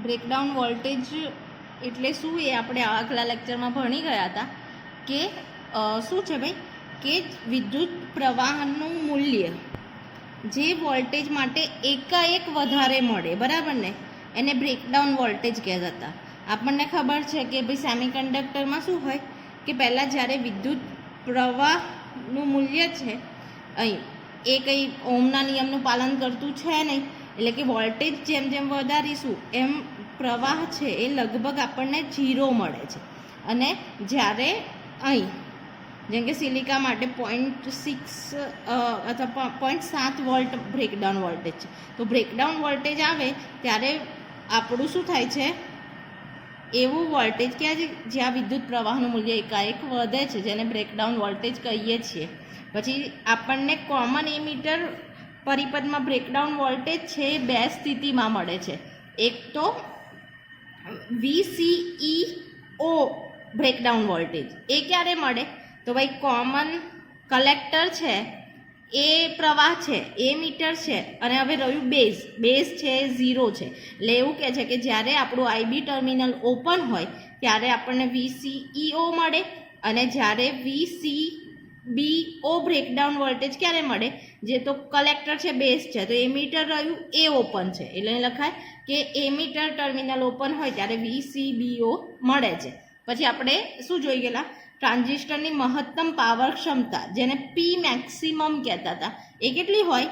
Breakdown voltage એટલે શું એ આપણે આગલા લેક્ચરમાં ભણી ગયા હતા કે શું છે ભાઈ કે વિદ્યુત પ્રવાહનું મૂલ્ય જે વોલ્ટેજ માટે એકાએક વધારે મળે, બરાબર ને, એને બ્રેકડાઉન વોલ્ટેજ કહેતા હતા. આપણને ખબર છે કે ભાઈ સેમિકન્ડક્ટરમાં શું હોય કે પહેલાં જ્યારે વિદ્યુત પ્રવાહનું મૂલ્ય છે અહીં એ કંઈ ઓહમના નિયમનું પાલન કરતું છે નહીં, એટલે કે વોલ્ટેજ જેમ જેમ વધારીશું એમ પ્રવાહ છે એ લગભગ આપણને 0 મળે છે. અને જ્યારે અહીં જેમ કે સિલિકા માટે 0.6 અથવા 0.7 વોલ્ટ બ્રેકડાઉન વોલ્ટેજ છે. તો બ્રેકડાઉન વોલ્ટેજ આવે ત્યારે આપણું શું થાય છે, એવું વોલ્ટેજ કે જ્યાં વિદ્યુત પ્રવાહનું મૂલ્ય એકાએક વધે છે, જેને બ્રેકડાઉન વોલ્ટેજ કહીએ છીએ. પછી આપણને કોમન એમીટર પરિપથમાં બ્રેકડાઉન વોલ્ટેજ છે એ બે સ્થિતિમાં મળે છે. એક તો VCEO બ્રેકડાઉન વોલ્ટેજ, એ ક્યારે મળે તો ભાઈ કોમન કલેક્ટર છે એ પ્રવાહ છે એ મીટર છે, અને હવે રહ્યું બેઝ છે એ 0 છે. એટલે એવું કહે છે કે જ્યારે આપણું આઈબી ટર્મિનલ ઓપન હોય ત્યારે આપણને VCEO મળે, અને જ્યારે VCBO બ્રેકડાઉન વોલ્ટેજ ક્યારે મળે, જે તો કલેક્ટર છે બેઝ છે તો એમીટર રહ્યું એ ઓપન છે, એટલે લખાય કે એમીટર ટર્મિનલ ઓપન હોય ત્યારે VCBO મળે છે. પછી આપણે શું જોઈ ગયેલા, ટ્રાન્ઝિસ્ટરની મહત્તમ પાવર ક્ષમતા જેને P મેક્સિમમ કહેતા હતા, એ કેટલી હોય,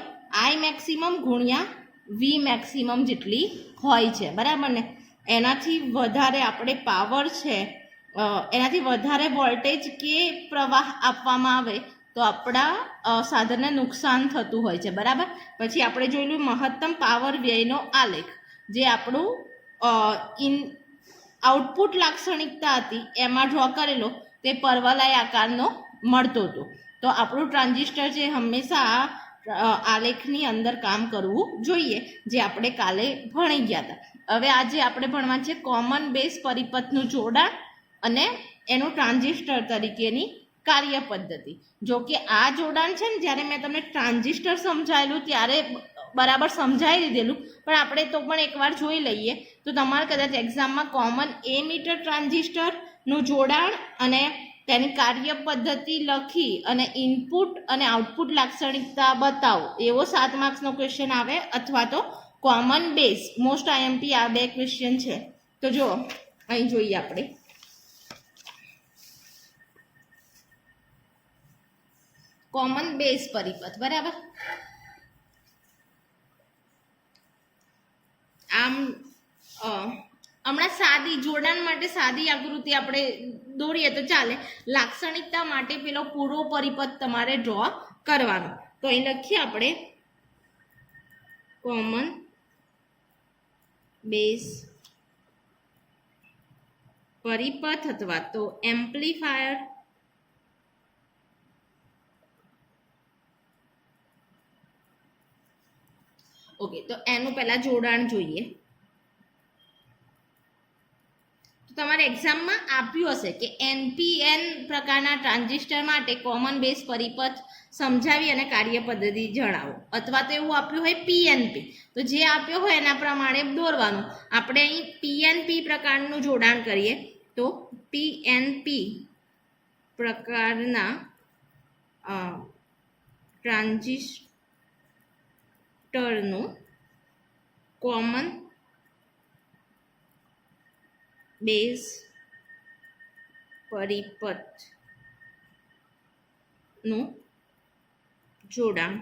I મેક્સિમમ ગુણ્યા V મેક્સિમમ જેટલી હોય છે, બરાબર ને. એનાથી વધારે આપણે પાવર છે, એનાથી વધારે વોલ્ટેજ કે પ્રવાહ આપવામાં આવે તો આપણા સાધનને નુકસાન થતું હોય છે, બરાબર. પછી આપણે જોયેલું મહત્તમ પાવર વ્યયનો આલેખ, જે આપણું આઉટપુટ લાક્ષણિકતા હતી એમાં ડ્રો કરેલો તે પરવલય આકારનો મળતો હતો. તો આપણું ટ્રાન્ઝિસ્ટર છે હંમેશા આલેખની અંદર કામ કરવું જોઈએ, જે આપણે કાલે ભણી ગયા હતા. હવે આજે આપણે ભણવા છે કોમન બેઝ પરિપથનું જોડાણ અને એનું ટ્રાન્ઝિસ્ટર તરીકેની કાર્ય પદ્ધતિ. જો કે આ જોડાણ છે ને, જ્યારે મેં તમને ટ્રાન્ઝિસ્ટર સમજાયેલું ત્યારે બરાબર સમજાવી દીધેલું, પણ આપણે તો પણ એકવાર જોઈ લઈએ તો તમારે કદાચ એક્ઝામમાં કોમન એમીટર ટ્રાન્ઝિસ્ટરનું જોડાણ અને તેની કાર્ય પદ્ધતિ લખી અને ઇનપુટ અને આઉટપુટ લાક્ષણિકતા બતાવો એવો 7 માર્ક્સનો ક્વેશ્ચન આવે, અથવા તો કોમન બેઝ મોસ્ટ આઈએમપી આ બે ક્વેશ્ચન છે. તો જો અહીં જોઈએ આપણે કોમન બેઝ પરિપથ, બરાબર. આમ હમણાં સાદી જોડાણ માટે સાદી આકૃતિ આપણે દોરીએ તો ચાલે, લાક્ષણિકતા માટે પેલો પૂરો પરિપથ તમારે ડ્રો કરવાનો. તો અહીં લખીએ આપણે કોમન બેઝ પરિપથ અથવા તો એમ્પ્લીફાયર ઓકે. તો એનું પહેલા જોડાણ જોઈએ. તો તમારે એક્ઝામમાં આપ્યું હશે કે NPN પ્રકારના ટ્રાન્ઝિસ્ટર માટે કોમન બેઝ પરિપથ સમજાવી અને કાર્ય પદ્ધતિ જણાવો, અથવા તો એવું આપ્યું હોય PNP, તો જે આપ્યો હોય એના પ્રમાણે દોરવાનું. આપણે અહીં PNP પ્રકારનું જોડાણ કરીએ તો PNP પ્રકારના ટ્રાન્ઝિસ્ટરનું કોમન બેઝ પરિપથનું જોડાણ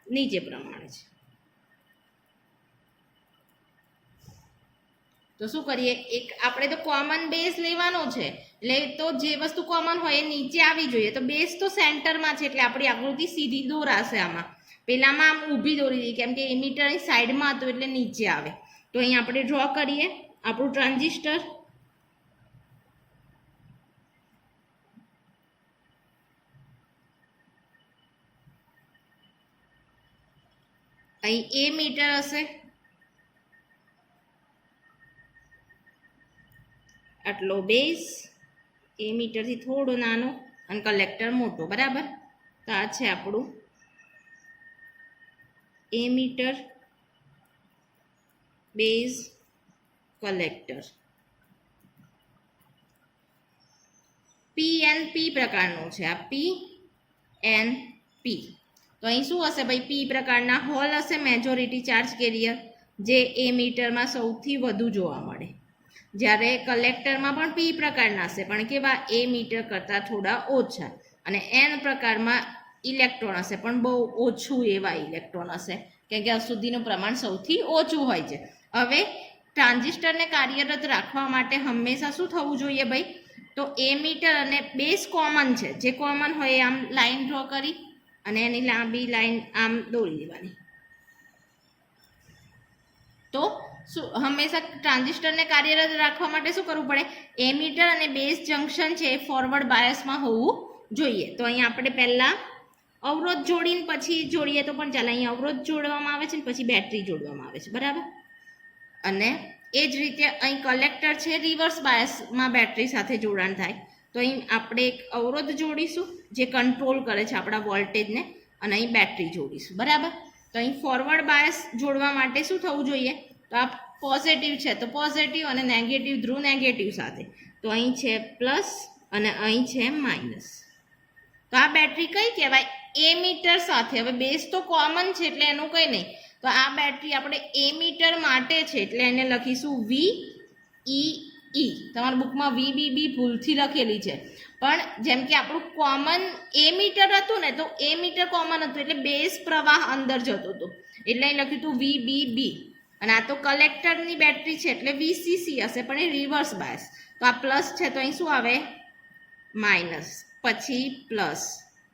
નીચે પ્રમાણે છે. તો શું કરીએ, એક આપણે તો કોમન બેઝ લેવાનો છે, એટલે તો જે વસ્તુ કોમન હોય એ નીચે આવી જોઈએ. તો બેઝ તો સેન્ટરમાં છે એટલે આપણી આકૃતિ સીધી દોરાશે. આમાં પેલામાં આમ ઊભી દોરી દીધી કેમ કે એમીટરની સાઈડમાં હતું એટલે નીચે આવે. તો અહીં આપણે ડ્રો કરીએ આપણું ટ્રાન્ઝિસ્ટર. અહીં એ મીટર હશે, આટલો બેઝ, એ મીટરથી થોડો નાનો અને કલેક્ટર મોટો, બરાબર. તો આ છે આપણું એમીટર બેઝ કલેક્ટર PNP પ્રકારનું છે આ PNP તો અહીં શું હશે ભાઈ પી પ્રકારના હોલ હશે મેજોરિટી ચાર્જ કેરિયર જે એમીટરમાં સૌથી વધુ જોવા મળે જ્યારે કલેક્ટરમાં પણ પી પ્રકારના હશે પણ કેવા એમીટર કરતાં થોડા ઓછા અને એન પ્રકારમાં ઇલેક્ટ્રોન હશે પણ બહુ ઓછું એવા ઇલેક્ટ્રોન હશે કેમ કે અશુદ્ધિનું પ્રમાણ સૌથી ઓછું હોય છે હવે ટ્રાન્ઝિસ્ટરને કાર્યરત રાખવા માટે હંમેશા શું થવું જોઈએ ભાઈ તો એમીટર અને બેઝ કોમન છે જે કોમન હોય આમ લાઈન ડ્રો કરી અને એની લાંબી લાઈન આમ દોરી દેવાની તો હંમેશા ટ્રાન્ઝિસ્ટરને કાર્યરત રાખવા માટે શું કરવું પડે એમીટર અને બેઝ જંક્શન છે એ ફોરવર્ડ બાયસમાં હોવું જોઈએ તો અહીં આપણે પહેલાં અવરોધ જોડીને પછી જોડીએ તો પણ ચાલે અહીં અવરોધ જોડવામાં આવે છે ને પછી બેટરી જોડવામાં આવે છે બરાબર અને એ જ રીતે અહીં કલેક્ટર છે રિવર્સ બાયસમાં બેટરી સાથે જોડાણ થાય તો અહીં આપણે એક અવરોધ જોડીશું જે કંટ્રોલ કરે છે આપણા વોલ્ટેજને અને અહીં બેટરી જોડીશું બરાબર તો અહીં ફોરવર્ડ બાયસ જોડવા માટે શું થવું જોઈએ તો આ પોઝિટિવ છે તો પોઝિટિવ અને નેગેટિવ ધ્રુવ નેગેટિવ સાથે તો અહીં છે પ્લસ અને અહીં છે માઇનસ તો આ બેટરી કઈ કહેવાય એમીટર સાથે હવે બેઝ તો કોમન છે એટલે એનું કંઈ નહીં તો આ બેટરી આપણે એમીટર માટે છે એટલે એને લખીશું VEE તમારા બુકમાં VBB ભૂલથી લખેલી છે પણ જેમ કે આપણું કોમન એમીટર હતું ને તો એમીટર કોમન હતું એટલે બેઝ પ્રવાહ અંદર જતો હતો એટલે અહીં લખ્યું હતું VBB અને આ તો કલેક્ટરની બેટરી છે એટલે VCC હશે પણ એ રિવર્સ બાયસ તો આ પ્લસ છે તો અહીં શું આવે માઇનસ પછી પ્લસ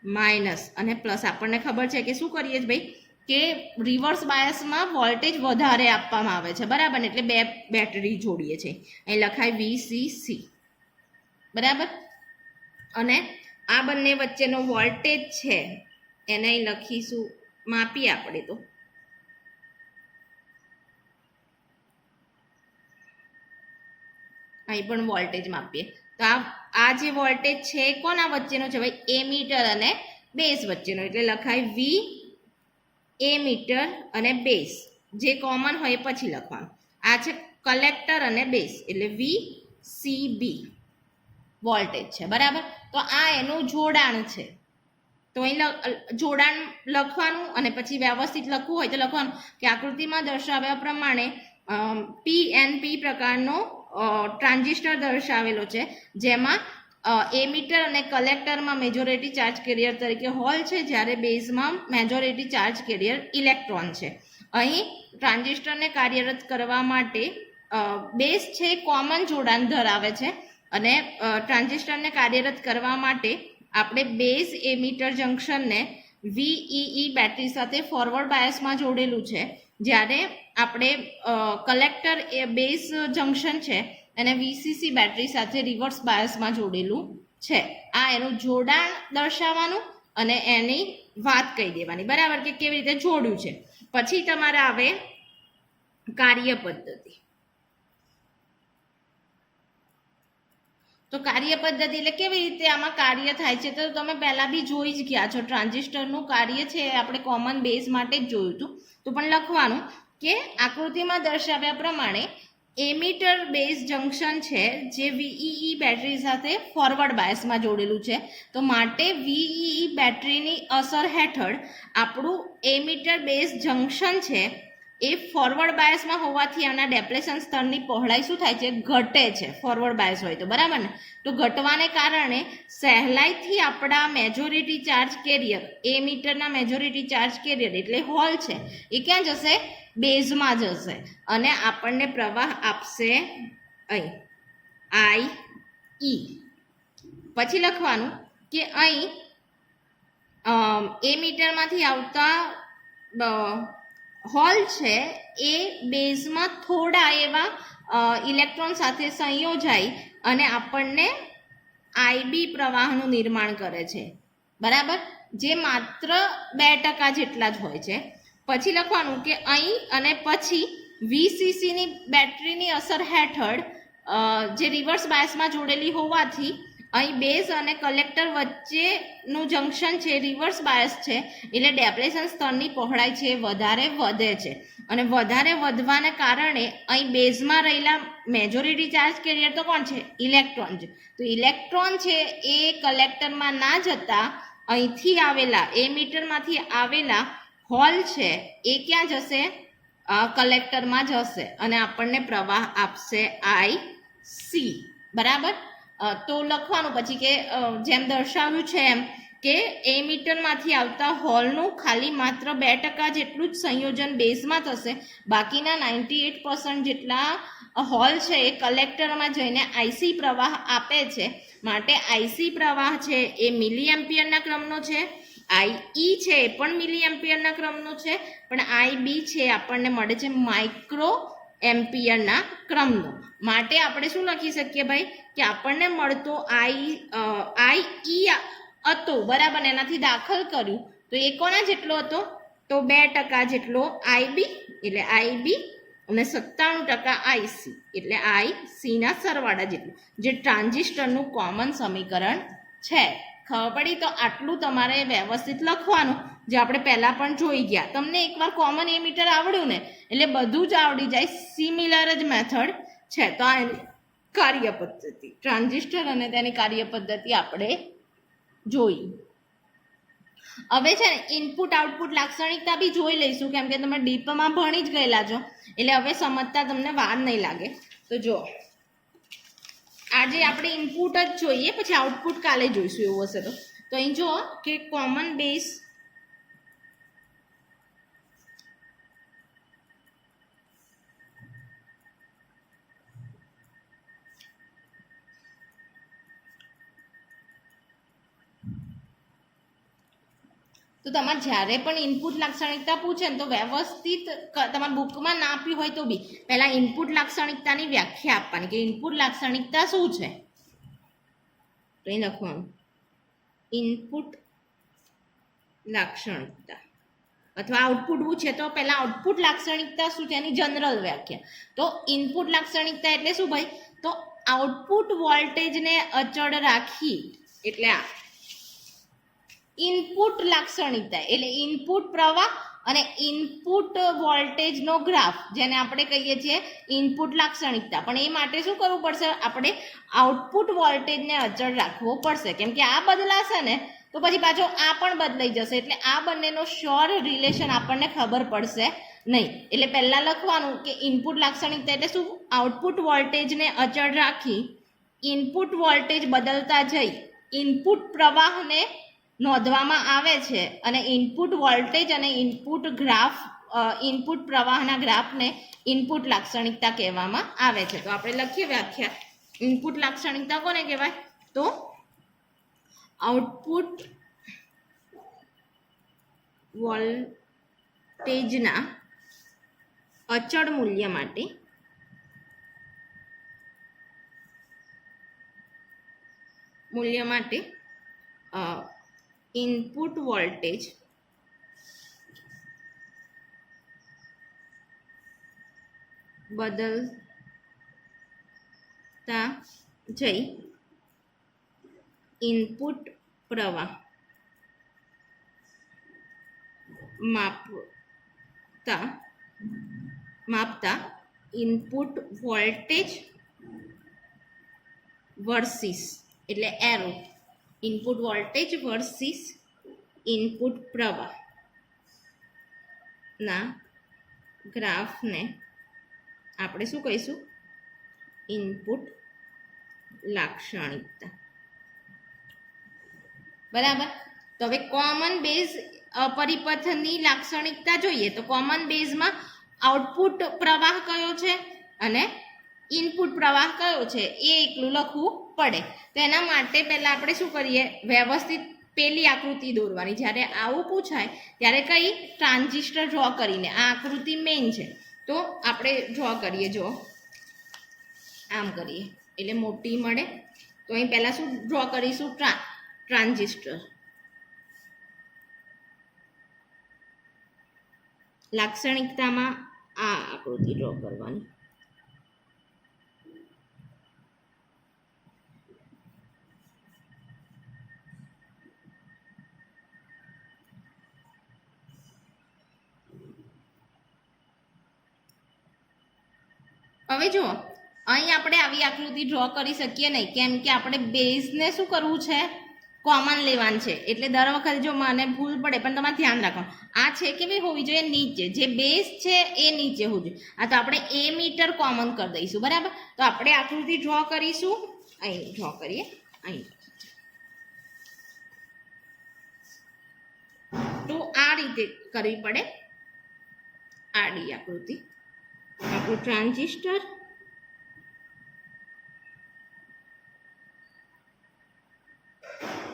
માઇનસ અને પ્લસ આપણને ખબર છે કે શું કરીએ ભાઈ કે રિવર્સ બાયસમાં વોલ્ટેજ વધારે આપવામાં આવે છે બરાબર ને એટલે બે બેટરી જોડીએ છીએ અહીં લખાય VCC બરાબર અને આ બંને વચ્ચેનો વોલ્ટેજ છે એને અહીં લખીશું માપીએ આપણે તો અહીં પણ વોલ્ટેજ માપીએ તો આ જે વોલ્ટેજ છે એ કોના વચ્ચેનો છે ભાઈ એમીટર અને બેઝ વચ્ચેનો એટલે લખાય V એમીટર અને બેઝ જે કોમન હોય પછી લખવાનું આ છે કલેક્ટર અને બેઝ એટલે VCB વોલ્ટેજ છે બરાબર તો આ એનું જોડાણ છે તો અહીં જોડાણ લખવાનું અને પછી વ્યવસ્થિત લખવું હોય તો લખવાનું કે આકૃતિમાં દર્શાવ્યા પ્રમાણે PNP પ્રકારનો ટ્રાન્ઝિસ્ટર દર્શાવેલો છે જેમાં એમીટર અને કલેક્ટરમાં મેજોરિટી ચાર્જ કેરિયર તરીકે હોલ છે જ્યારે બેઝમાં મેજોરિટી ચાર્જ કેરિયર ઇલેક્ટ્રોન છે અહીં ટ્રાન્ઝિસ્ટરને કાર્યરત કરવા માટે બેઝ છે કોમન જોડાણ ધરાવે છે અને ટ્રાન્ઝિસ્ટરને કાર્યરત કરવા માટે આપણે બેઝ એમીટર જંક્શનને VEE બેટરી સાથે ફોરવર્ડ બાયસમાં જોડેલું છે જ્યારે આપણે કલેક્ટર એ બેઝ જંક્શન છે એને VCC બેટરી સાથે રિવર્સ બાયસમાં જોડેલું છે આ એનું જોડાણ દર્શાવવાનું અને એની વાત કહી દેવાની બરાબર કે કેવી રીતે જોડ્યું છે પછી તમારે આવે કાર્ય પદ્ધતિ તો કાર્ય પદ્ધતિ એટલે કેવી રીતે આમાં કાર્ય થાય છે તો તમે પહેલાં બી જોઈ જ ગયા છો ટ્રાન્ઝિસ્ટરનું કાર્ય છે આપણે કોમન બેઝ માટે જ જોયું હતું તો પણ લખવાનું કે આકૃતિમાં દર્શાવ્યા પ્રમાણે એમીટર બેઝ જંક્શન છે જે VEE બેટરી સાથે ફોરવર્ડ બાયસમાં જોડેલું છે તો માટે VEE બેટરીની અસર હેઠળ આપણું એમીટર બેઝ જંક્શન છે એ ફોરવર્ડ બાયસમાં હોવાથી આના ડેપ્લેશન સ્તરની પહોળાઈ શું થાય છે ઘટે છે ફોરવર્ડ બાયસ હોય તો બરાબર ને તો ઘટવાને કારણે સહેલાઈથી આપણા મેજોરિટી ચાર્જ કેરિયર એમીટરના મેજોરિટી ચાર્જ કેરિયર એટલે હોલ છે એ ક્યાં જશે બેઝમાં જશે અને આપણને પ્રવાહ આપશે અહીં IE પછી લખવાનું કે અહીં એમીટરમાંથી આવતા હોલ છે એ બેઝમાં થોડા એવા ઇલેક્ટ્રોન સાથે સંયોજાઈ અને આપણને IB પ્રવાહનું નિર્માણ કરે છે બરાબર જે માત્ર 2% જેટલા જ હોય છે પછી લખવાનું કે અહીં અને પછી VCCની બેટરીની અસર હેઠળ જે રિવર્સ બાયસમાં જોડેલી હોવાથી અહીં બેઝ અને કલેક્ટર વચ્ચેનું જંકશન છે રિવર્સ બાયસ છે, એટલે ડેપ્લેશન સ્તરની પહોળાઈ છે વધારે વધે છે, અને વધારે વધવાને કારણે અહીં બેઝમાં રહેલા મેજોરિટી ચાર્જ કેરિયર તો કોણ છે? ઇલેક્ટ્રોન છે. તો ઇલેક્ટ્રોન છે એ કલેક્ટરમાં ના જતા અહીંથી આવેલા એમીટરમાંથી આવેલા હોલ છે એ ક્યાં જશે? કલેક્ટરમાં જશે અને આપણને પ્રવાહ આપશે IC. બરાબર. તો લખવાનું પછી કે જેમ દર્શાવ્યું છે એમ કે એમીટરમાંથી આવતા હોલનું ખાલી માત્ર 2% જેટલું જ સંયોજન બેઝમાં થશે, બાકીના 98% જેટલા હોલ છે એ કલેક્ટરમાં જઈને IC પ્રવાહ આપે છે. માટે IC પ્રવાહ છે એ મિલી એમ્પિયરના ક્રમનો છે, IE છે એ પણ મિલી એમ્પિયરના ક્રમનો છે, પણ IB છે આપણને મળે છે માઇક્રો એમ્પિયરના ક્રમનો. માટે આપણે શું લખી શકીએ ભાઈ કે આપણને મળતો IE હતો બરાબર, એનાથી દાખલ કર્યું તો એ કોના જેટલો હતો? તો 2% જેટલો IB, એટલે IB અને 97% IC, એટલે IC ના સરવાળા જેટલું, જે ટ્રાન્ઝિસ્ટરનું કોમન સમીકરણ છે. ખબર પડી? તો આટલું તમારે વ્યવસ્થિત લખવાનું, જે આપણે પહેલા પણ જોઈ ગયા. તમને એકવાર કોમન એમીટર આવડ્યું ને એટલે બધું જ આવડી જાય. સિમિલર જ મેથડ છે. તો આ કાર્ય પદ્ધતિ, ટ્રાન્ઝિસ્ટર અને તેની કાર્ય પદ્ધતિ આપણે જોઈ. હવે છે ને ઇનપુટ આઉટપુટ લાક્ષણિકતા બી જોઈ લઈશું, કેમ કે તમે ડીપમાં ભણી જ ગયેલા છો, એટલે હવે સમજતા તમને વાર નહીં લાગે. તો જો આજે આપણે ઇનપુટ જ જોઈએ, પછી આઉટપુટ કાલે જોઈશું એવું હશે તો. અહીં જો કે કોમન બેઝ તો તમારે જ્યારે પણ ઇનપુટ લાક્ષણિકતા પૂછે ને તો વ્યવસ્થિત તમારા બુકમાં ના આપ્યું હોય તો બી પહેલા ઇનપુટ લાક્ષણિકતાની વ્યાખ્યા આપવાની કે ઇનપુટ લાક્ષણિકતા શું છે. તો અહીં લખવાનું ઇનપુટ લાક્ષણિકતા, અથવા આઉટપુટ પૂછે તો પહેલા આઉટપુટ લાક્ષણિકતા શું છે એની જનરલ વ્યાખ્યા. તો ઇનપુટ લાક્ષણિકતા એટલે શું ભાઈ? તો આઉટપુટ વોલ્ટેજને અચળ રાખી, એટલે આ ઇનપુટ લાક્ષણિકતા એટલે ઇનપુટ પ્રવાહ અને ઇનપુટ વોલ્ટેજનો ગ્રાફ, જેને આપણે કહીએ છીએ ઇનપુટ લાક્ષણિકતા. પણ એ માટે શું કરવું પડશે? આપણે આઉટપુટ વોલ્ટેજને અચળ રાખવો પડશે, કેમ કે આ બદલાશે ને તો પછી પાછો આ પણ બદલાઈ જશે, એટલે આ બંનેનો શ્યોર રિલેશન આપણને ખબર પડશે નહીં. એટલે પહેલા લખવાનું કે ઇનપુટ લાક્ષણિકતા એટલે શું? આઉટપુટ વોલ્ટેજને અચળ રાખી ઇનપુટ વોલ્ટેજ બદલતા જઈ ઇનપુટ પ્રવાહને નોંધવામાં આવે છે, અને ઇનપુટ વોલ્ટેજ અને ઇનપુટ ગ્રાફ, ઇનપુટ પ્રવાહના ગ્રાફને ઇનપુટ લાક્ષણિકતા કહેવામાં આવે છે. તો આપણે લખીએ વ્યાખ્યા. ઇનપુટ લાક્ષણિકતા કોને કહેવાય? તો આઉટપુટ વોલ્ટેજના અચળ મૂલ્ય માટે ઇનપુટ વોલ્ટેજ બદલતા જઈ ઇનપુટ પ્રવાહ માપતા ઇનપુટ વોલ્ટેજ વર્સિસ, એટલે arrow, input voltage versus input પ્રવાહ ના ગ્રાફને આપણે શું કહીશું? ઇનપુટ લાક્ષણિકતા. બરાબર. તો હવે કોમન બેઝ પરિપથની લાક્ષણિકતા જોઈએ. તો કોમન બેઝમાં આઉટપુટ પ્રવાહ કયો છે અને ઇનપુટ પ્રવાહ કયો છે એ એકલું લખવું પડે. તો એના માટે પહેલા આપણે શું કરીએ? વ્યવસ્થિત પેલી આકૃતિ દોરવાની. જ્યારે આવું પૂછાય ત્યારે કઈ? ટ્રાન્ઝિસ્ટર ડ્રો કરીને. આ આકૃતિ મેઇન છે, તો આપણે ડ્રો કરીએ. જો આમ કરીએ એટલે મોટી મળે. તો અહીં પહેલા શું ડ્રો કરીશું? ટ્રાન્ઝિસ્ટર. લાક્ષણિકતામાં આ આકૃતિ ડ્રો કરવાની. હવે જુઓ, અહીં આપણે આવી આકૃતિ ડ્રો કરી શકીએ નહીં, કેમ કે આપણે બેઝને શું કરવું છે, કોમન લેવાનું છે. એટલે દર વખતે જો મને ભૂલ પડે, પણ તમારે ધ્યાન રાખવાનું, આ છે કેવી હોવી જોઈએ, નીચે. જે બેઝ છે એ નીચે હોવું જોઈએ. આ તો આપણે એ મીટર કોમન કરી દઈશું, બરાબર. તો આપણે આકૃતિ ડ્રો કરીશું, અહીં ડ્રો કરીએ, અહીં તો આ રીતે કરવી પડે, આડી આકૃતિ. આપણું ટ્રાન્ઝિસ્ટર,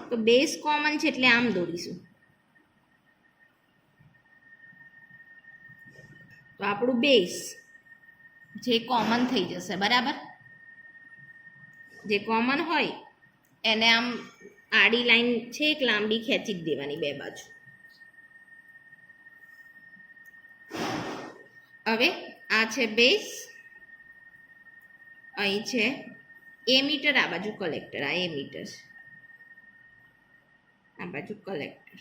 તો બેઝ કોમન છે એટલે આમ દોરીશું. તો આપણું બેઝ જે કોમન થઈ જશે, બરાબર. જે કોમન હોય એને આમ આડી લાઈન છે એક લાંબી ખેંચી જ દેવાની બે બાજુ. હવે આ છે બેઝ, અહીં છે એમીટર, આ બાજુ કલેક્ટર. આ એમીટર, આ બાજુ કલેક્ટર.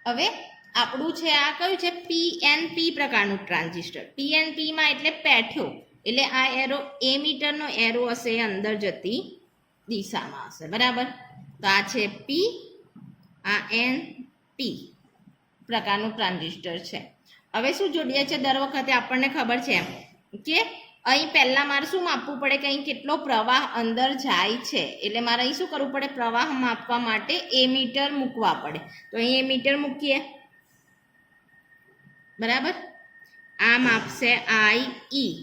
હવે આપણું છે આ કયું છે, પીએનપી પ્રકારનું ટ્રાન્ઝિસ્ટર. પીએનપીમાં એટલે પેઠ્યો, એટલે આ એરો એમીટરનો એરો હશે એ અંદર જતી દિશામાં હશે, બરાબર. તો આ છે પી, આ એન પી પ્રકારનું ટ્રાન્ઝિસ્ટર છે. હવે શું જોડીએ છે, દર વખતે આપણને ખબર છે કે અહીં પહેલાં મારે શું માપવું પડે કે અહીં કેટલો પ્રવાહ અંદર જાય છે. એટલે મારે અહીં શું કરવું પડે, પ્રવાહ માપવા માટે એમીટર મૂકવા પડે. તો અહીં એમીટર મૂકીએ, બરાબર. આ માપશે આઈ ઈ.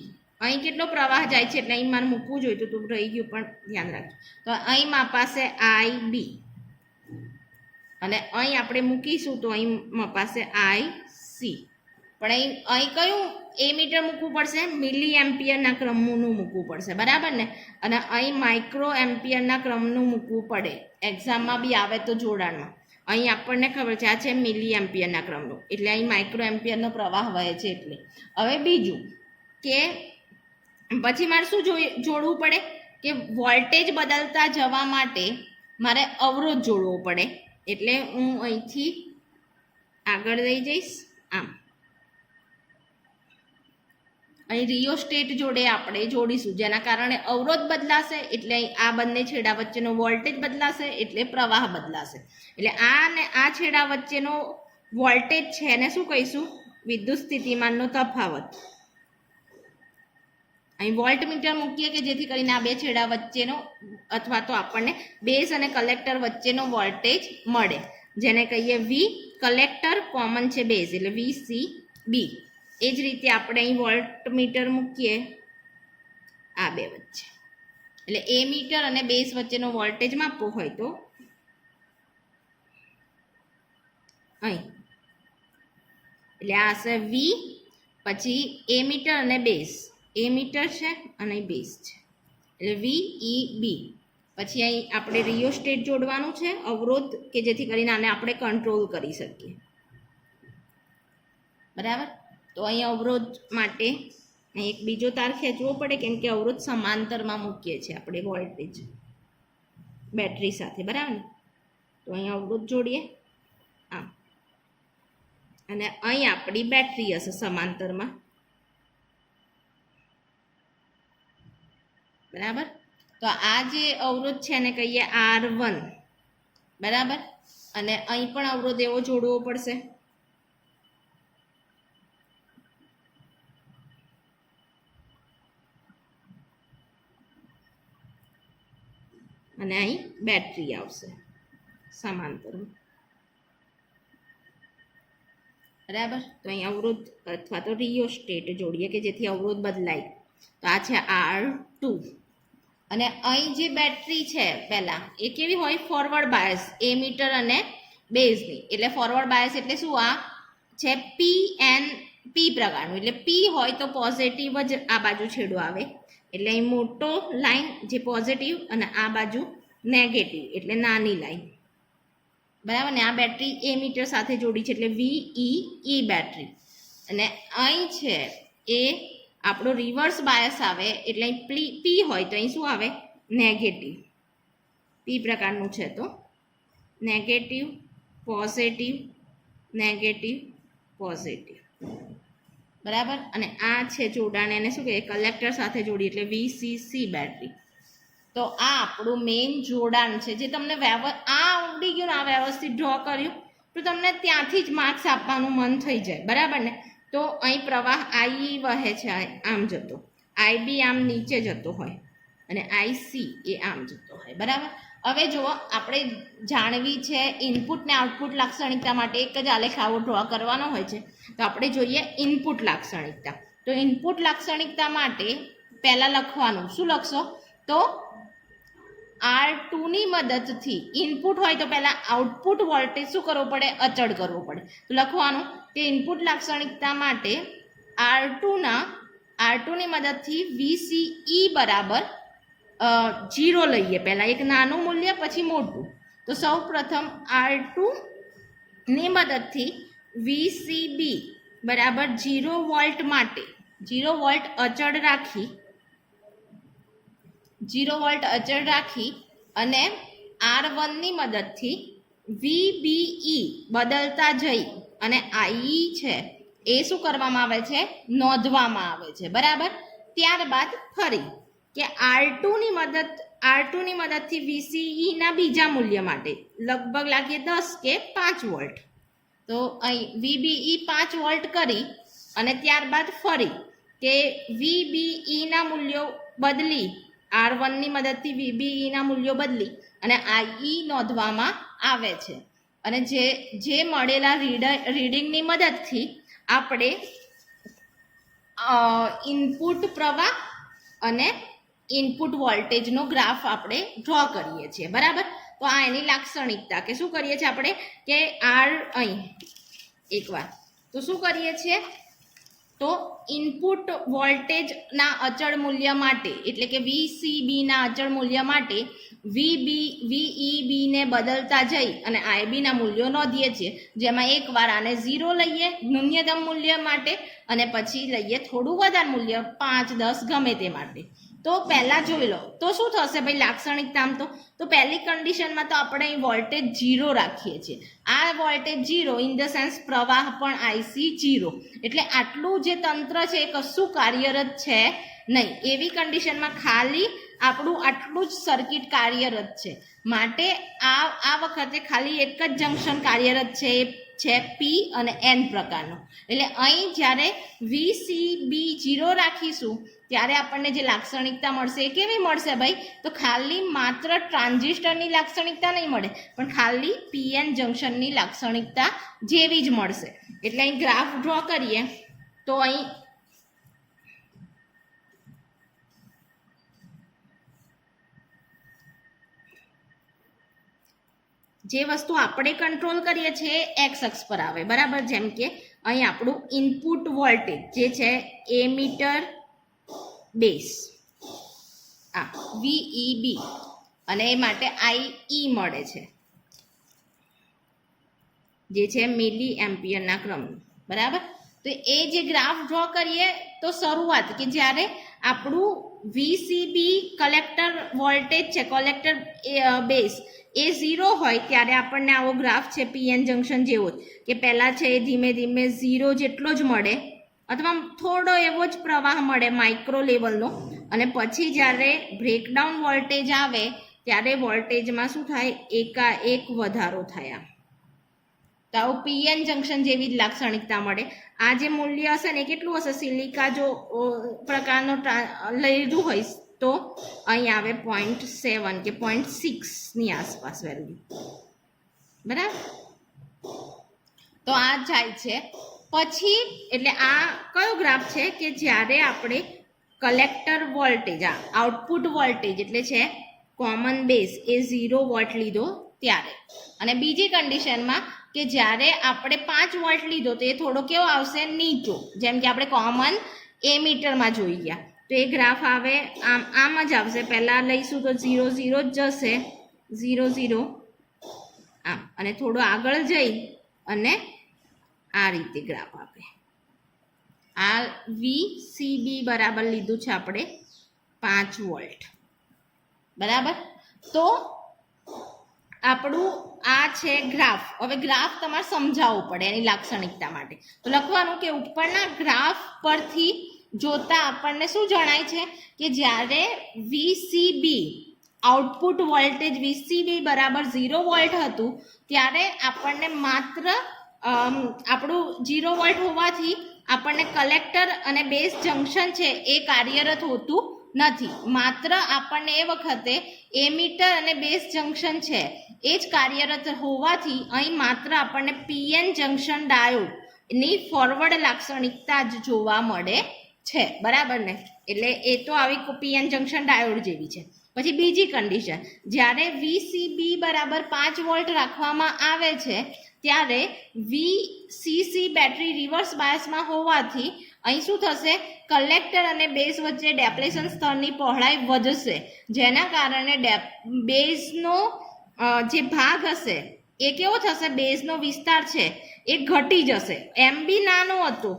અહીં કેટલો પ્રવાહ જાય છે એટલે અહીં મારે મૂકવું જોઈએ, તો રહી ગયું, પણ ધ્યાન રાખજો. તો અહીં માપાશે આઈ બી, અને અહીં આપણે મૂકીશું તો અહીં મપાશે આઈ સી. પણ અહીં કયું એમીટર મૂકવું પડશે, મિલી એમ્પિયરના ક્રમનું મૂકવું પડશે, બરાબર ને. અને અહીં માઇક્રો એમ્પિયરના ક્રમનું મૂકવું પડે, એક્ઝામમાં બી આવે તો જોડાણમાં. અહીં આપણને ખબર છે આ છે મિલી એમ્પિયરના ક્રમનું, એટલે અહીં માઇક્રો એમ્પિયરનો પ્રવાહ વહે છે. એટલે હવે બીજું કે પછી મારે શું જોડવું પડે કે વોલ્ટેજ બદલતા જવા માટે મારે અવરોધ જોડવો પડે. એટલે હું અહીંથી આગળ લઈ જઈશ, આમ અહીં રિયોસ્ટેટ જોડે આપણે જોડીશું, જેના કારણે અવરોધ બદલાશે, એટલે આ બંને છેડા વચ્ચેનો વોલ્ટેજ બદલાશે, એટલે પ્રવાહ બદલાશે. એટલે આ ને આ છેડા વચ્ચેનો વોલ્ટેજ છે એને શું કહીશું, વિદ્યુત સ્થિતિમાનનો તફાવત. અહીં વોલ્ટમીટર મૂકીએ કે જેથી કરીને આ બે છેડા વચ્ચેનો અથવા તો આપણને બેઝ અને કલેક્ટર વચ્ચેનો વોલ્ટેજ મળે, જેને કહીએ વી. કલેક્ટર કોમન છે બેઝ, એટલે વી સી બી. એ જ રીતે આપણે અહીં વોલ્ટમીટર મૂકીએ આ બે વચ્ચે, એટલે એ મીટર અને બેઝ વચ્ચેનો વોલ્ટેજ માપવો હોય તો અહીં, એટલે આ હશે વી, પછી એ મીટર અને બેઝ. એ મીટર છે અને બેઝ છે, એટલે વી ઈ બી. પછી અહીં આપણે રિયોસ્ટેટ જોડવાનું છે, અવરોધ, કે જેથી કરીને આને આપણે કંટ્રોલ કરી શકીએ, બરાબર. તો અહીં અવરોધ માટે અહીં એક બીજો તાર ખેંચવો પડે, કેમ કે અવરોધ સમાંતરમાં મૂકીએ છીએ આપણે વોલ્ટેજ બેટરી સાથે, બરાબર ને. તો અહીં અવરોધ જોડીએ આમ, અને અહીં આપણી બેટરી હશે સમાંતરમાં, બરાબર. તો આ જે અવરોધ છે એને કહીએ R1, બરાબર. અને અહીં પણ અવરોધ એવો જોડવો પડશે, અને અહીં બેટરી આવશે સમાંતરમાં, બરાબર. તો અહીં અવરોધ અથવા તો રિયોસ્ટેટ જોડીએ કે જેથી અવરોધ બદલાય. તો આ છે R2. અને અહીં જે બેટરી છે પહેલા એ કેવી હોય, ફોરવર્ડ બાયસ, એ મીટર અને બેઝની. એટલે ફોરવર્ડ બાયસ એટલે શું, આ છે પી પ્રકારનું. એટલે પી હોય તો પોઝિટિવ જ આ બાજુ છેડો આવે, એટલે અહીં મોટો લાઈન જે પોઝિટિવ, અને આ બાજુ નેગેટિવ એટલે નાની લાઈન, બરાબર ને. આ બેટરી એ મીટર સાથે જોડી છે એટલે વી બેટરી. અને અહીં છે એ આપણો રિવર્સ બાયસ આવે, એટલે અહીં પી હોય તો અહીં શું આવે, નેગેટિવ. પી પ્રકારનું છે તો નેગેટિવ પોઝિટિવ, નેગેટિવ પોઝિટિવ, બરાબર. અને આ છે જોડાણ, એને શું કહેવાય, કલેક્ટર સાથે જોડી એટલે VCC બેટરી. તો આ આપણું મેઇન જોડાણ છે, જે તમને આ આવડી ગયું ને, આ વ્યવસ્થિત ડ્રો કર્યું તો તમને ત્યાંથી જ માર્ક્સ આપવાનું મન થઈ જાય, બરાબર ને. તો અહીં પ્રવાહ I વહે છે આમ જતો, IB આમ નીચે જતો હોય અને IC એ આમ જતો હોય, બરાબર. હવે જુઓ, આપણે જાણવી છે ઇનપુટ ને આઉટપુટ લાક્ષણિકતા માટે એક જ આલેખ આવો ડ્રો કરવાનો હોય છે. તો આપણે જોઈએ ઇનપુટ લાક્ષણિકતા. તો ઇનપુટ લાક્ષણિકતા માટે પહેલા લખવાનું શું લખશો, તો R2 ની મદદથી ઇનપુટ હોય તો પહેલા આઉટપુટ વોલ્ટેજ શું કરવો પડે, અચળ કરવો પડે. તો લખવાનું કે ઇનપુટ લાક્ષણિકતા માટે R2 ની મદદથી VCE બરાબર 0 લઈએ, પહેલા એક નાનું મૂલ્ય પછી મોટું. તો સૌ પ્રથમ R2 ની મદદથી VCB બરાબર 0 વોલ્ટ માટે 0 વોલ્ટ અચળ રાખી અને R1 ની મદદથી VBE બદલતા જઈ અને IE છે એ શું કરવામાં આવે છે, નોંધવામાં આવે છે, બરાબર. ત્યારબાદ ફરી કે R2 ની મદદથી VCE ના બીજા મૂલ્ય માટે લગભગ લાગીએ 10 કે 5 વોલ્ટ. તો અહીં VBE 5 વોલ્ટ કરી અને ત્યારબાદ ફરી કે VBE ના મૂલ્યો બદલી, R1 ની મદદથી VBE ના મૂલ્યો બદલી અને IE નોંધવામાં આવે છે. અને જે મળેલા રીડિંગની મદદથી આપણે ઇનપુટ પ્રવાહ અને ઇનપુટ વોલ્ટેજનો ગ્રાફ આપણે ડ્રો કરીએ છીએ, બરાબર. તો આ એની લાક્ષણિકતા કે શું કરીએ છીએ આપણે કે અહીં એકવાર તો શું કરીએ છીએ, તો ઇનપુટ વોલ્ટેજના અચળ મૂલ્ય માટે એટલે કે VCB ના અચળ મૂલ્ય માટે VEB ને બદલતા જઈ અને IB ના મૂલ્યો નોંધીએ છીએ, જેમાં એકવાર આને 0 લઈએ ન્યૂનતમ મૂલ્ય માટે અને પછી લઈએ થોડું વધારે મૂલ્ય 5 10 ગમે તે માટે. તો પહેલા જોઈ લો તો શું થશે ભાઈ લાક્ષણિકતામાં, તો પહેલી કન્ડિશનમાં તો આપણે અહીં વોલ્ટેજ 0 રાખીએ છીએ. આ વોલ્ટેજ 0 ઇન ધ સેન્સ પ્રવાહ પણ IC 0, એટલે આટલું જે તંત્ર છે એ કશું કાર્યરત છે નહીં. એવી કન્ડિશનમાં ખાલી આપણું આટલું જ સર્કિટ કાર્યરત છે. માટે આ વખતે ખાલી એક જ જંક્શન કાર્યરત છે P અને N પ્રકારનો. એટલે અહીં જ્યારે VCB 0 રાખીશું ત્યારે આપણને જે લાક્ષણિકતા મળશે એ કેવી મળશે ભાઈ, તો ખાલી માત્ર ટ્રાન્ઝિસ્ટરની લાક્ષણિકતા નહીં મળે, પણ ખાલી PN જંક્શનની લાક્ષણિકતા જેવી જ મળશે. એટલે અહીં ગ્રાફ ડ્રો કરીએ તો અહીં જે વસ્તુ આપણે કંટ્રોલ કરીએ છીએ એક્સ અક્ષ પર આવે, બરાબર. જેમ કે અહીં આપણું ઇનપુટ વોલ્ટેજ જે છે એમીટર બેઝ VEB અને એ માટે IE મળે છે, જે છે મિલી એમ્પિયરના ક્રમનું, બરાબર. તો એ જે ગ્રાફ ડ્રો કરીએ તો શરૂઆત કે જ્યારે આપણું VCB કલેક્ટર વોલ્ટેજ છે, કલેક્ટર બેઝ એ 0 હોય ત્યારે આપણને આવો ગ્રાફ છે PN જંક્શન જેવો જ કે પહેલાં છે એ ધીમે ધીમે 0 જેટલો જ મળે અથવા થોડો એવો જ પ્રવાહ મળે માઇક્રો લેવલનો, અને પછી જ્યારે બ્રેકડાઉન વોલ્ટેજ આવે ત્યારે વોલ્ટેજમાં શું થાય, એકાએક વધારો થયા. તો આવું PN જંક્શન જેવી જ લાક્ષણિકતા મળે. આ જે મૂલ્ય હશે ને કેટલું હશે, સિલિકા જો પ્રકારનો લીધું હોય તો અહીં આવે 0.7 કે 0.6 ની આસપાસ વેલ્યુ, બરાબર. તો આ જાય છે પછી, એટલે આ કયો ગ્રાફ છે કે જ્યારે આપણે કલેક્ટર વોલ્ટેજ આઉટપુટ વોલ્ટેજ એટલે છે કોમન બેઝ એ 0 વોલ્ટ લીધો ત્યારે, અને બીજી કન્ડિશનમાં કે જ્યારે આપણે 5 વોલ્ટ લીધો તો એ થોડો કેવો આવશે, નીચો, જેમ કે આપણે કોમન એમીટરમાં જોઈ ગયા. તો એ ગ્રાફ આવે આમ જ આવશે. પહેલાં લઈશું તો 0 0 જ જશે, 0 0 આમ, અને થોડો આગળ જઈ અને આ રીતે ગ્રાફ આપે. આ VCB બરાબર લીધું છે આપણે 5 વોલ્ટ, બરાબર. તો આપણું આ છે ગ્રાફ. હવે ગ્રાફ તમારે સમજાવવું પડે એની લાક્ષણિકતા માટે. તો લખવાનું કે ઉપરના ગ્રાફ પરથી જોતા આપણને શું જણાય છે કે જ્યારે વીસીબી આઉટપુટ વોલ્ટેજ વીસીબી બરાબર 0 વોલ્ટ હતું ત્યારે આપણને માત્ર આપણું 0 વોલ્ટ હોવાથી આપણને કલેક્ટર અને બેઝ જંકશન છે એ કાર્યરત હોતું નથી. માત્ર આપણને એ વખતે એમીટર અને બેઝ જંકશન છે એ જ કાર્યરત હોવાથી અહીં માત્ર આપણને પીએન જંકશન ડાયોડની ફોરવર્ડ લાક્ષણિકતા જ જોવા મળે છે. બરાબર ને? એટલે એ તો આવી પીએન જંકશન ડાયોડ જેવી છે. પછી બીજી કન્ડિશન, જ્યારે વીસીબી બરાબર 5 વોલ્ટ રાખવામાં આવે છે ત્યારે વીસીસી બેટરી રિવર્સ બાયસમાં હોવાથી અહીં શું થશે? કલેક્ટર અને બેઝ વચ્ચે ડેપ્લેશન સ્તરની પહોળાઈ વધશે, જેના કારણે બેઝનો જે ભાગ હશે એ કેવો થશે? બેઝનો વિસ્તાર છે એ ઘટી જશે. એમ બી નાનો હતો,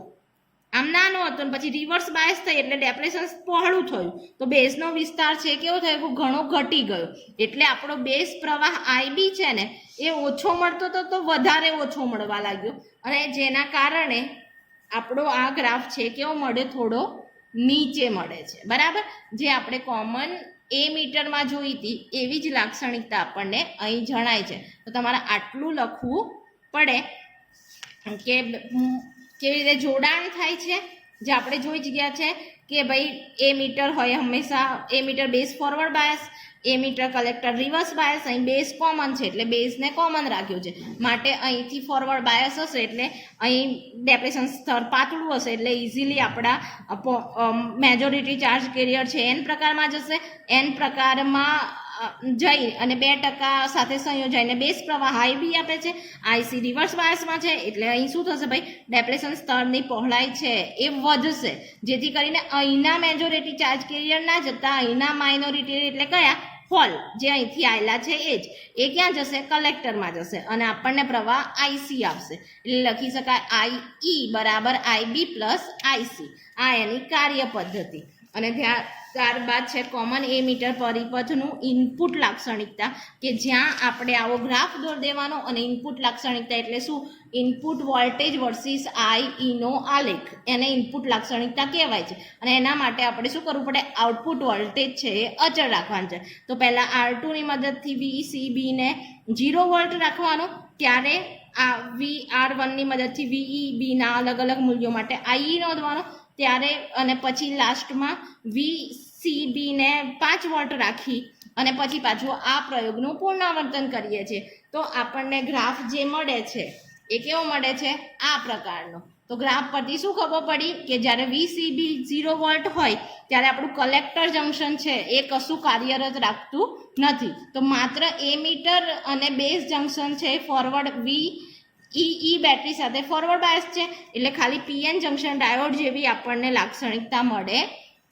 આમ નાનો હતો ને પછી રિવર્સ બાયસ થઈ એટલે ડેપ્રેશન પહોળું થયું તો બેઝનો વિસ્તાર છે કેવો થયો? ઘણો ઘટી ગયો. એટલે આપણો બેઝ પ્રવાહ આઈબી છે ને એ ઓછો મળતો હતો તો વધારે ઓછો મળવા લાગ્યો અને જેના કારણે આપણો આ ગ્રાફ છે કેવો મળે? થોડો નીચે મળે છે. બરાબર? જે આપણે કોમન એ મીટરમાં જોઈ હતી એવી જ લાક્ષણિકતા આપણને અહીં જણાય છે. તો તમારે આટલું લખવું પડે કે કેવી રીતે જોડાણ થાય છે, જે આપણે જોઈ જ ગયા છે કે ભાઈ એ મીટર હોય હંમેશા એ મીટર બેઝ ફોરવર્ડ બાયસ, એ મીટર કલેક્ટર રિવર્સ બાયસ. અહીં બેઝ કોમન છે એટલે બેઝને કોમન રાખ્યું છે માટે અહીંથી ફોરવર્ડ બાયસ હશે એટલે અહીં ડેપ્રેશન સ્તર પાતળું હશે એટલે ઇઝીલી આપણા મેજોરિટી ચાર્જ કેરિયર છે એન પ્રકારમાં જશે. એન પ્રકારમાં જઈ અને 2% સાથે સંયોજાઈને બેઝ પ્રવાહ આઈબી આપે છે. આઈસી રિવર્સ બાયસમાં છે એટલે અહીં શું થશે ભાઈ? ડેપ્રેશન સ્તરની પહોળાઈ છે એ વધશે, જેથી કરીને અહીંના મેજોરિટી ચાર્જ કેરિયર ના જતા અહીંના માઇનોરિટી એટલે કયા? હોલ જે અહીંથી આવેલા છે એ જ એ ક્યાં જશે? કલેક્ટરમાં જશે અને આપણને પ્રવાહ આઈસી આપશે. એટલે લખી શકાય આઈ બરાબર આઈબી પ્લસ આઈસી. આ એની કાર્ય પદ્ધતિ. અને ત્યારબાદ છે કોમન એ મીટર પરિપથનું ઇનપુટ લાક્ષણિકતા, કે જ્યાં આપણે આવો ગ્રાફ દોર દેવાનો અને ઇનપુટ લાક્ષણિકતા એટલે શું? ઇનપુટ વોલ્ટેજ વર્સિસ આઈનો આલેખ, એને ઇનપુટ લાક્ષણિકતા કહેવાય છે. અને એના માટે આપણે શું કરવું પડે? આઉટપુટ વોલ્ટેજ છે એ અચળ રાખવાનું છે. તો પહેલાં R2ની મદદથી VCBને 0 વોલ્ટ રાખવાનો, ત્યારે આ VR1ની મદદથી VEBના અલગ અલગ મૂલ્યો માટે I નોંધવાનો, ત્યારે અને પછી લાસ્ટમાં VCBને 5 વોલ્ટ રાખી અને પછી પાછું આ પ્રયોગનું પુનરાવર્તન કરીએ છીએ. તો આપણને ગ્રાફ જે મળે છે એ કેવો મળે છે? આ પ્રકારનો. તો ગ્રાફ પરથી શું ખબર પડી કે જ્યારે વીસીબી 0 વોલ્ટ હોય ત્યારે આપણું કલેક્ટર જંકશન છે એ કશું કાર્યરત રાખતું નથી. તો માત્ર એમીટર અને બેઝ જંકશન છે એ ફોરવર્ડ ઈ બેટરી સાથે ફોરવર્ડ બાયસ છે એટલે ખાલી પીએન જંકશન ડાયોડ જેવી આપણને લાક્ષણિકતા મળે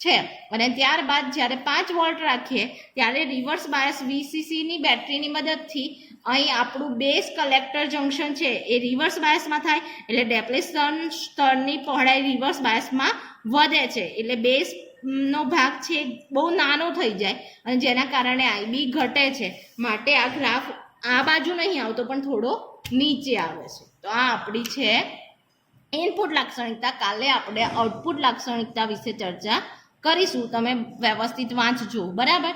છે. અને ત્યારબાદ જ્યારે 5 વોલ્ટ રાખીએ ત્યારે રિવર્સ બાયસ વીસીસીની બેટરીની મદદથી અહીં આપણું બેઝ કલેક્ટર જંકશન છે એ રિવર્સ બાયસમાં થાય એટલે ડેપ્લેશન સ્તરની પહોળાઈ રિવર્સ બાયસમાં વધે છે એટલે બેઝનો ભાગ છે બહુ નાનો થઈ જાય અને જેના કારણે આઈબી ઘટે છે. માટે આ ગ્રાફ આ બાજુ નહીં આવતો પણ થોડો નીચે આવે છે. તો આ આપણી છે ઇનપુટ લાક્ષણિકતા. કાલે આપણે આઉટપુટ લાક્ષણિકતા વિશે ચર્ચા કરીશું. તમે વ્યવસ્થિત વાંચજો. બરાબર?